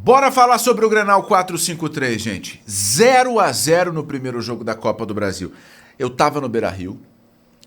Bora falar sobre o Grenal 453, gente. 0-0 no primeiro jogo da Copa do Brasil. Eu tava no Beira-Rio,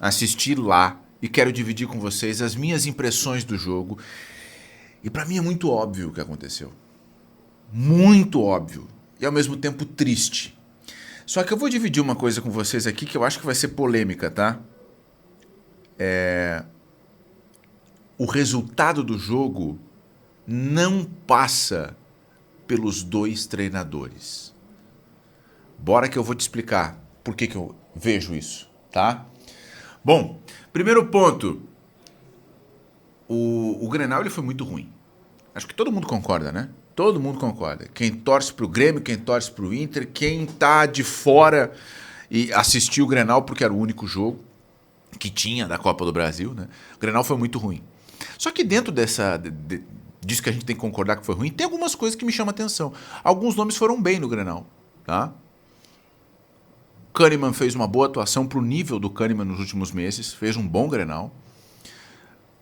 assisti lá e quero dividir com vocês as minhas impressões do jogo. E pra mim é muito óbvio o que aconteceu. Muito óbvio. E ao mesmo tempo triste. Só que eu vou dividir uma coisa com vocês aqui que eu acho que vai ser polêmica, tá? O resultado do jogo não passa pelos dois treinadores. Bora que eu vou te explicar por que eu vejo isso, tá? Bom, primeiro ponto. O Grenal ele foi muito ruim. Acho que todo mundo concorda, né? Todo mundo concorda. Quem torce pro Grêmio, quem torce pro Inter, quem tá de fora e assistiu o Grenal porque era o único jogo que tinha da Copa do Brasil, né? O Grenal foi muito ruim. Só que dentro disso que a gente tem que concordar que foi ruim, tem algumas coisas que me chamam a atenção. Alguns nomes foram bem no Grenal, tá? Kahneman fez uma boa atuação pro nível do Kahneman nos últimos meses, fez um bom Grenal.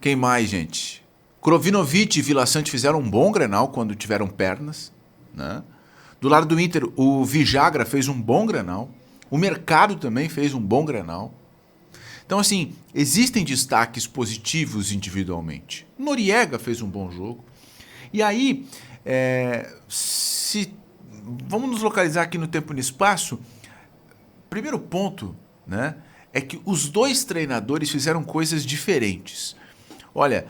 Quem mais, gente? Krovinovic e Vila Sante fizeram um bom Grenal quando tiveram pernas, né? Do lado do Inter, o Vijagra fez um bom Grenal. O Mercado também fez um bom Grenal. Então, assim, existem destaques positivos individualmente. Noriega fez um bom jogo. E aí, vamos nos localizar aqui no tempo e no espaço. Primeiro ponto, né, é que os dois treinadores fizeram coisas diferentes. Olha,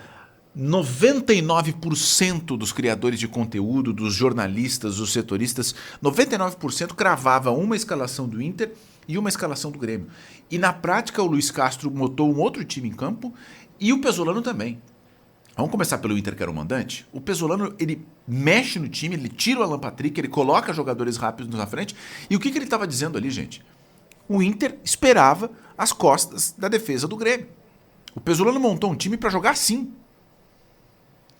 99% dos criadores de conteúdo, dos jornalistas, dos setoristas, 99% cravava uma escalação do Inter e uma escalação do Grêmio. E na prática o Luiz Castro botou um outro time em campo e o Pesolano também. Vamos começar pelo Inter, que era o mandante. O Pesolano, ele mexe no time, ele tira o Alan Patrick, ele coloca jogadores rápidos na frente. E o que ele estava dizendo ali, gente? O Inter esperava as costas da defesa do Grêmio. O Pesolano montou um time para jogar assim.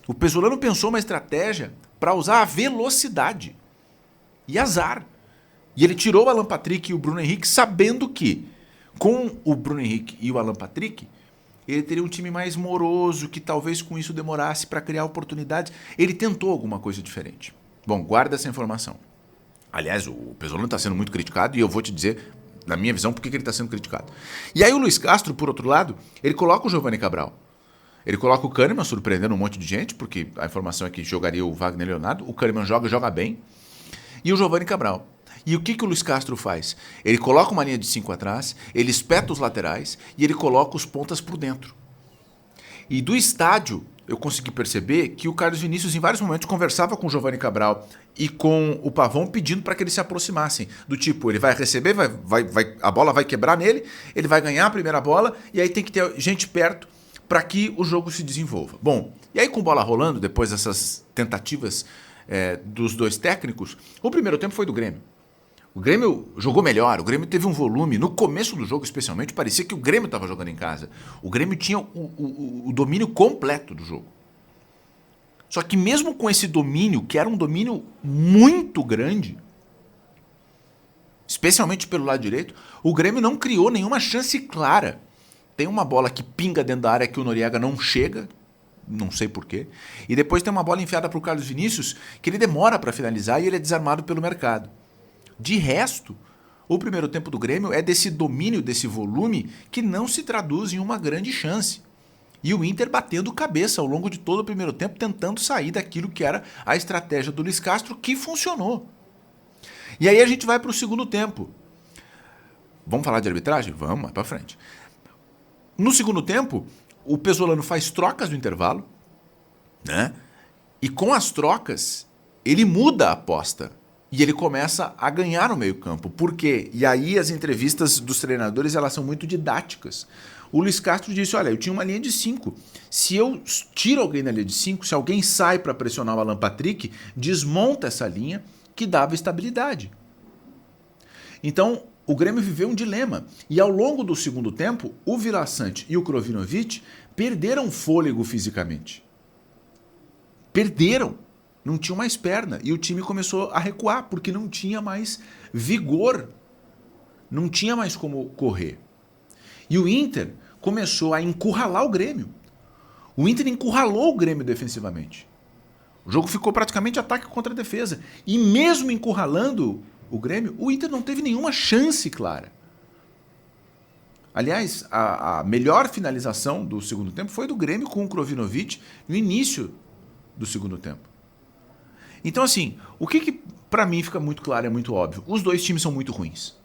O Pesolano pensou uma estratégia para usar a velocidade e azar. E ele tirou o Alan Patrick e o Bruno Henrique sabendo que, com o Bruno Henrique e o Alan Patrick, ele teria um time mais moroso, que talvez com isso demorasse para criar oportunidades. Ele tentou alguma coisa diferente. Bom, guarda essa informação. Aliás, o Pesolano está sendo muito criticado e eu vou te dizer, na minha visão, por que ele está sendo criticado. E aí o Luiz Castro, por outro lado, ele coloca o Giovani Cabral. Ele coloca o Kahneman, surpreendendo um monte de gente, porque a informação é que jogaria o Wagner Leonardo. O Kahneman joga bem. E o Giovani Cabral. E o que o Luiz Castro faz? Ele coloca uma linha de 5 atrás, ele espeta os laterais e ele coloca os pontas por dentro. E do estádio, eu consegui perceber que o Carlos Vinícius, em vários momentos, conversava com o Giovani Cabral e com o Pavão, pedindo para que eles se aproximassem. Do tipo, ele vai receber, a bola vai quebrar nele, ele vai ganhar a primeira bola e aí tem que ter gente perto para que o jogo se desenvolva. Bom, e aí com bola rolando, depois dessas tentativas dos dois técnicos, o primeiro tempo foi do Grêmio. O Grêmio jogou melhor, o Grêmio teve um volume. No começo do jogo, especialmente, parecia que o Grêmio estava jogando em casa. O Grêmio tinha o domínio completo do jogo. Só que mesmo com esse domínio, que era um domínio muito grande, especialmente pelo lado direito, o Grêmio não criou nenhuma chance clara. Tem uma bola que pinga dentro da área que o Noriega não chega, não sei porquê. E depois tem uma bola enfiada para o Carlos Vinícius, que ele demora para finalizar e ele é desarmado pelo Mercado. De resto, o primeiro tempo do Grêmio é desse domínio, desse volume, que não se traduz em uma grande chance. E o Inter batendo cabeça ao longo de todo o primeiro tempo, tentando sair daquilo que era a estratégia do Luiz Castro, que funcionou. E aí a gente vai para o segundo tempo. Vamos falar de arbitragem? Vamos, vai para frente. No segundo tempo, o Pesolano faz trocas no intervalo, né? E com as trocas, ele muda a aposta. E ele começa a ganhar no meio-campo. Por quê? E aí as entrevistas dos treinadores, elas são muito didáticas. O Luiz Castro disse, olha, eu tinha uma linha de 5. Se eu tiro alguém da linha de 5, se alguém sai para pressionar o Alan Patrick, desmonta essa linha que dava estabilidade. Então, o Grêmio viveu um dilema. E ao longo do segundo tempo, o Vila Sante e o Krovinovic perderam fôlego fisicamente. Perderam. Não tinham mais perna. E o time começou a recuar, porque não tinha mais vigor. Não tinha mais como correr. E o Inter começou a encurralar o Grêmio. O Inter encurralou o Grêmio defensivamente. O jogo ficou praticamente ataque contra defesa. E mesmo encurralando o Grêmio, o Inter não teve nenhuma chance clara. Aliás, a melhor finalização do segundo tempo foi do Grêmio com o Krovinovic no início do segundo tempo. Então, assim, o que para mim fica muito claro, é muito óbvio. Os dois times são muito ruins.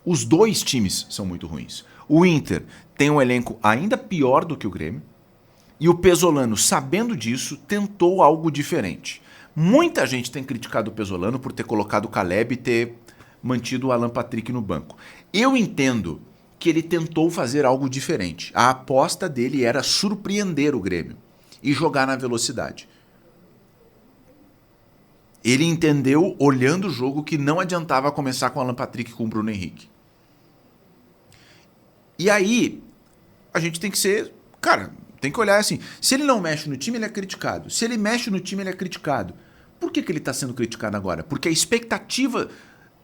Os dois times são muito ruins. O Inter tem um elenco ainda pior do que o Grêmio. E o Pesolano, sabendo disso, tentou algo diferente. Muita gente tem criticado o Pesolano por ter colocado o Caleb e ter mantido o Alan Patrick no banco. Eu entendo que ele tentou fazer algo diferente. A aposta dele era surpreender o Grêmio e jogar na velocidade. Ele entendeu, olhando o jogo, que não adiantava começar com o Alan Patrick e com o Bruno Henrique. E aí, a gente tem que ser... Cara, tem que olhar assim. Se ele não mexe no time, ele é criticado. Se ele mexe no time, ele é criticado. Por que ele está sendo criticado agora? Porque a expectativa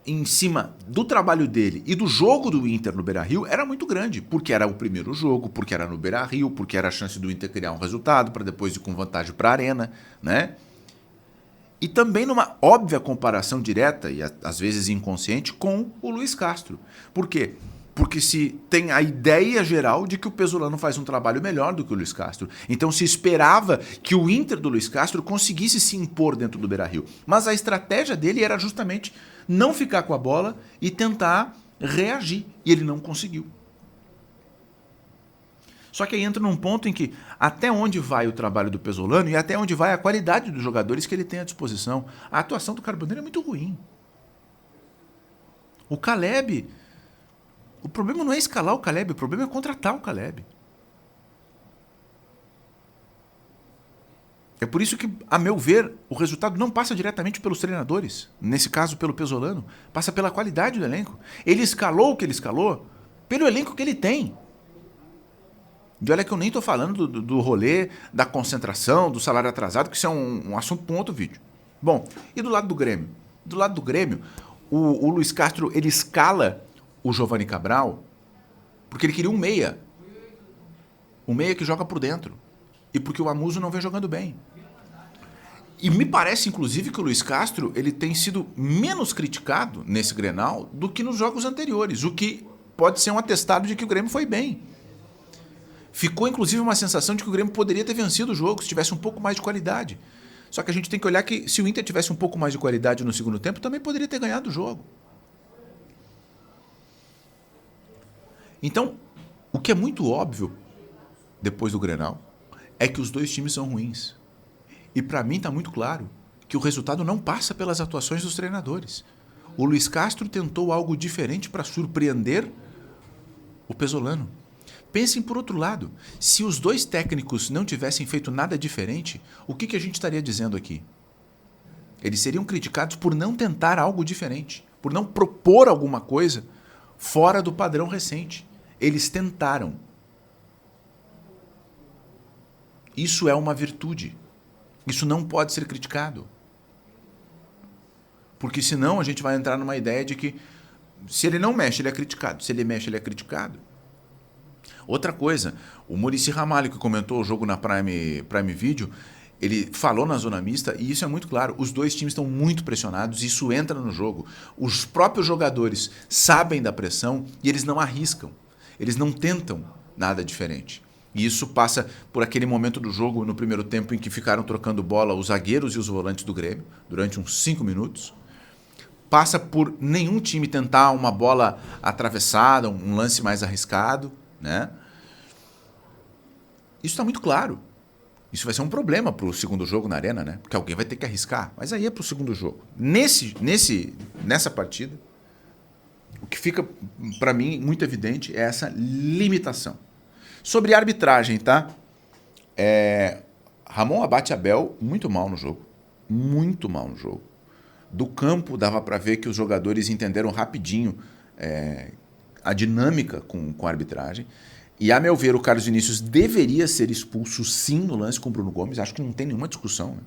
em cima do trabalho dele e do jogo do Inter no Beira-Rio era muito grande. Porque era o primeiro jogo, porque era no Beira-Rio, porque era a chance do Inter criar um resultado para depois ir com vantagem para a Arena, né? E também numa óbvia comparação direta, e às vezes inconsciente, com o Luiz Castro. Por quê? Porque se tem a ideia geral de que o Pesolano faz um trabalho melhor do que o Luiz Castro. Então se esperava que o Inter do Luiz Castro conseguisse se impor dentro do Beira-Rio. Mas a estratégia dele era justamente não ficar com a bola e tentar reagir. E ele não conseguiu. Só que aí entra num ponto em que até onde vai o trabalho do Pesolano e até onde vai a qualidade dos jogadores que ele tem à disposição. A atuação do Carboneiro é muito ruim. O Caleb... O problema não é escalar o Caleb, o problema é contratar o Caleb. É por isso que, a meu ver, o resultado não passa diretamente pelos treinadores, nesse caso pelo Pesolano, passa pela qualidade do elenco. Ele escalou o que ele escalou pelo elenco que ele tem. E olha que eu nem estou falando do rolê, da concentração, do salário atrasado, que isso é um assunto para um outro vídeo. Bom, e do lado do Grêmio? Do lado do Grêmio, o Luiz Castro, ele escala o Giovani Cabral porque ele queria um meia. Um meia que joga por dentro. E porque o Amuso não vem jogando bem. E me parece, inclusive, que o Luiz Castro ele tem sido menos criticado nesse Grenal do que nos jogos anteriores, o que pode ser um atestado de que o Grêmio foi bem. Ficou, inclusive, uma sensação de que o Grêmio poderia ter vencido o jogo se tivesse um pouco mais de qualidade. Só que a gente tem que olhar que se o Inter tivesse um pouco mais de qualidade no segundo tempo, também poderia ter ganhado o jogo. Então, o que é muito óbvio depois do Grenal é que os dois times são ruins. E para mim está muito claro que o resultado não passa pelas atuações dos treinadores. O Luiz Castro tentou algo diferente para surpreender o Pesolano. Pensem por outro lado, se os dois técnicos não tivessem feito nada diferente, o que a gente estaria dizendo aqui? Eles seriam criticados por não tentar algo diferente, por não propor alguma coisa fora do padrão recente. Eles tentaram. Isso é uma virtude. Isso não pode ser criticado. Porque senão a gente vai entrar numa ideia de que se ele não mexe, ele é criticado. Se ele mexe, ele é criticado. Outra coisa, o Muricy Ramalho, que comentou o jogo na Prime Video, ele falou na zona mista, e isso é muito claro, os dois times estão muito pressionados, isso entra no jogo. Os próprios jogadores sabem da pressão e eles não arriscam. Eles não tentam nada diferente. E isso passa por aquele momento do jogo, no primeiro tempo, em que ficaram trocando bola os zagueiros e os volantes do Grêmio, durante uns 5 minutos. Passa por nenhum time tentar uma bola atravessada, um lance mais arriscado, né? Isso está muito claro. Isso vai ser um problema para o segundo jogo na Arena, né? Porque alguém vai ter que arriscar. Mas aí é para o segundo jogo. Nessa partida, o que fica, para mim, muito evidente é essa limitação. Sobre a arbitragem, tá? Ramon Abate Abel, muito mal no jogo. Muito mal no jogo. Do campo, dava para ver que os jogadores entenderam rapidinho a dinâmica com a arbitragem. E, a meu ver, o Carlos Vinícius deveria ser expulso, sim, no lance com o Bruno Gomes. Acho que não tem nenhuma discussão, né?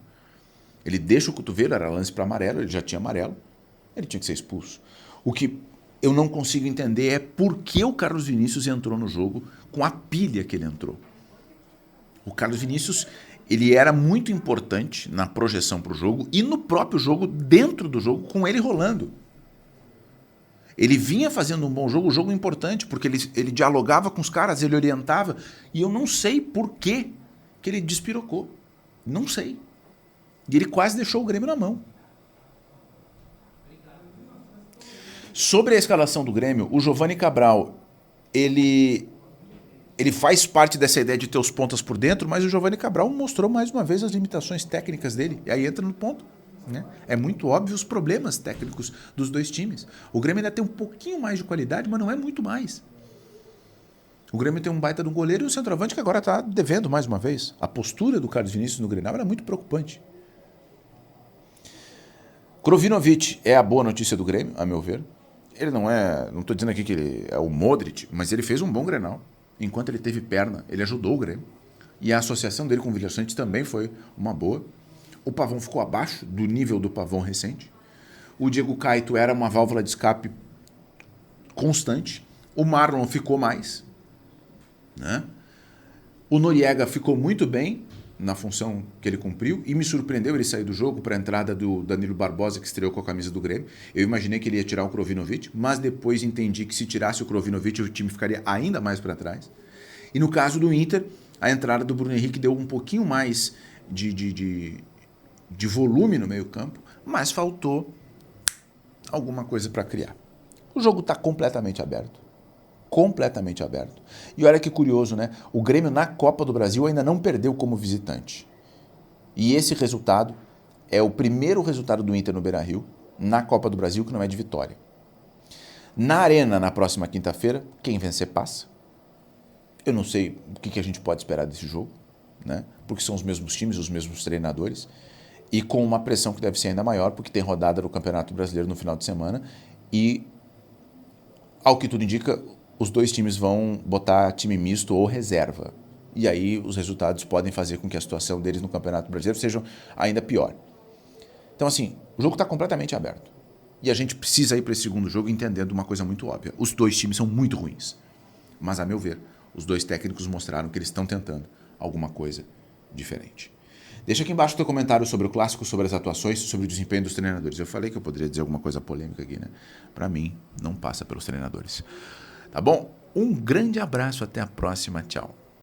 Ele deixa o cotovelo, era lance para amarelo, ele já tinha amarelo. Ele tinha que ser expulso. O que eu não consigo entender é por que o Carlos Vinícius entrou no jogo com a pilha que ele entrou. O Carlos Vinícius, Ele era muito importante na projeção para o jogo e no próprio jogo, dentro do jogo, com ele rolando. Ele vinha fazendo um bom jogo, um jogo importante, porque ele dialogava com os caras, ele orientava, e eu não sei por que ele despirocou. Não sei. E ele quase deixou o Grêmio na mão. Sobre a escalação do Grêmio, o Giovani Cabral, ele faz parte dessa ideia de ter os pontas por dentro, mas o Giovani Cabral mostrou mais uma vez as limitações técnicas dele. E aí entra no ponto. Né? É muito óbvio os problemas técnicos dos dois times. O Grêmio ainda tem um pouquinho mais de qualidade, mas não é muito mais. O Grêmio tem um baita de um goleiro e um centroavante que agora está devendo mais uma vez. A postura do Carlos Vinícius no Grenal era muito preocupante. Krovinovic é a boa notícia do Grêmio, a meu ver. Ele não estou dizendo aqui que ele é o Modric, mas ele fez um bom Grenal. Enquanto ele teve perna, ele ajudou o Grêmio. E a associação dele com o Vilhaçante também foi uma boa. O Pavão ficou abaixo do nível do Pavão recente. O Diego Caito era uma válvula de escape constante. O Marlon ficou mais. Né? O Noriega ficou muito bem na função que ele cumpriu e me surpreendeu ele sair do jogo para a entrada do Danilo Barbosa, que estreou com a camisa do Grêmio. Eu imaginei que ele ia tirar o Krovinovic, mas depois entendi que se tirasse o Krovinovic o time ficaria ainda mais para trás. E no caso do Inter, a entrada do Bruno Henrique deu um pouquinho mais de volume no meio campo, mas faltou alguma coisa para criar. O jogo está completamente aberto. Completamente aberto. E olha que curioso, né? O Grêmio na Copa do Brasil ainda não perdeu como visitante. E esse resultado é o primeiro resultado do Inter no Beira-Rio na Copa do Brasil que não é de vitória. Na Arena, na próxima quinta-feira, quem vencer passa. Eu não sei o que a gente pode esperar desse jogo, né? Porque são os mesmos times, os mesmos treinadores, e com uma pressão que deve ser ainda maior, porque tem rodada do Campeonato Brasileiro no final de semana e, ao que tudo indica, os dois times vão botar time misto ou reserva. E aí os resultados podem fazer com que a situação deles no Campeonato Brasileiro seja ainda pior. Então, assim, o jogo está completamente aberto. E a gente precisa ir para esse segundo jogo entendendo uma coisa muito óbvia. Os dois times são muito ruins. Mas, a meu ver, os dois técnicos mostraram que eles estão tentando alguma coisa diferente. Deixa aqui embaixo o teu comentário sobre o clássico, sobre as atuações, sobre o desempenho dos treinadores. Eu falei que eu poderia dizer alguma coisa polêmica aqui, né? Para mim, não passa pelos treinadores. Tá bom? Um grande abraço, até a próxima, tchau.